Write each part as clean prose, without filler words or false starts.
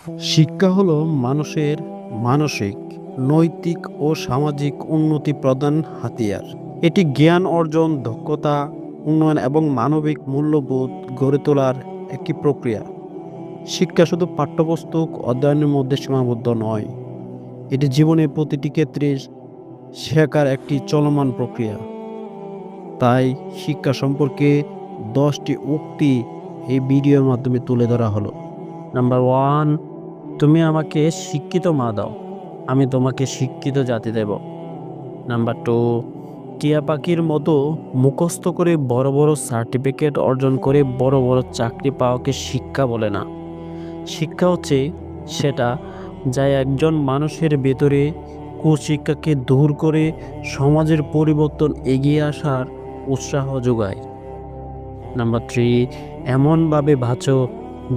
শিক্ষা হলো মানুষের মানসিক, নৈতিক ও সামাজিক উন্নতি প্রদান হাতিয়ার। এটি জ্ঞান অর্জন, দক্ষতা উন্নয়ন এবং মানবিক মূল্যবোধ গড়ে তোলার একটি প্রক্রিয়া। শিক্ষা শুধু পাঠ্যপুস্তক অধ্যয়নের মধ্যে সীমাবদ্ধ নয়, এটি জীবনের প্রতিটি ক্ষেত্রে শেখার একটি চলমান প্রক্রিয়া। তাই শিক্ষা সম্পর্কে 10টি উক্তি এই ভিডিওর মাধ্যমে তুলে ধরা হলো। নাম্বার 1, তুমি আমাকে শিক্ষিত মা দাও, আমি তোমাকে শিক্ষিত জাতি দেব। নাম্বার 2, টিয়া পাখির মতো মুখস্থ করে বড় বড় সার্টিফিকেট অর্জন করে বড় বড় চাকরি পাওয়াকে শিক্ষা বলে না। শিক্ষা হচ্ছে সেটা যা একজন মানুষের ভেতরে কুশিক্ষাকে দূর করে সমাজের পরিবর্তন এগিয়ে আসার উৎসাহ যোগায়। নাম্বার 3, এমনভাবে বাঁচো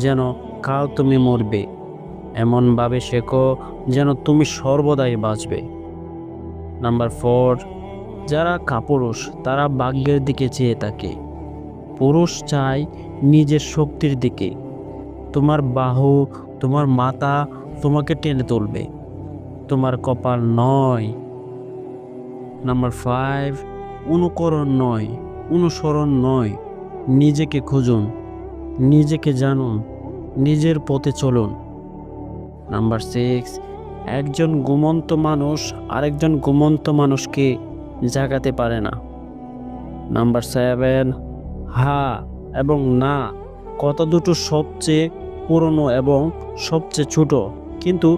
যেন কাল তুমি মরবে, এমনভাবে শেখো যেন তুমি সর্বদাই বাঁচবে। নাম্বার 4, যারা কাপুরুষ তারা ভাগ্যের দিকে চেয়ে থাকে, পুরুষ চায় নিজের শক্তির দিকে। তোমার বাহু, তোমার মাথা তোমাকে টেনে তুলবে, তোমার কপাল নয়। নাম্বার 5, অনুকরণ নয়, অনুসরণ নয়, নিজেকে খুঁজুন, নিজেকে জানুন, নিজের পথে চলুন। নাম্বার 6, একজন ঘুমন্ত মানুষ আরেকজন ঘুমন্ত মানুষকে জাগাতে পারে না। নাম্বার 7, হ্যাঁ এবং না কথা দুটো সবচেয়ে পুরনো এবং সবচেয়ে ছোট, কিন্তু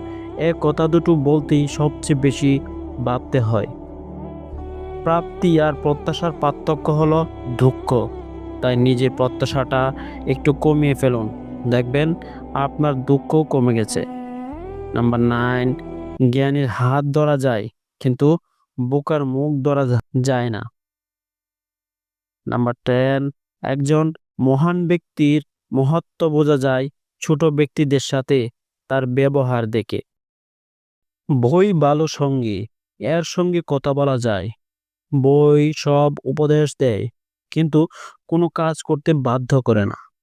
কথা দুটো বলতেই সবচেয়ে বেশি ভাবতে হয়। প্রাপ্তি আর প্রত্যাশার পার্থক্য হলো দুঃখ, তাই নিজের প্রত্যাশাটা একটু কমিয়ে ফেলুন, দেখবেন আপনার দুঃখও কমে গেছে। নাম্বার 9, জ্ঞানীর হাত ধরা যায় কিন্তু বোকার মুখ ধরা যায় না। নাম্বার 10, একজন মহান ব্যক্তির মহত্ব বোঝা যায় ছোট ব্যক্তিদের সাথে তার ব্যবহার দেখে। বই ভালো সঙ্গী, এর সঙ্গে কথা বলা যায়। বই সব উপদেশ দেয় কিন্তু কোনো কাজ করতে বাধ্য করে না।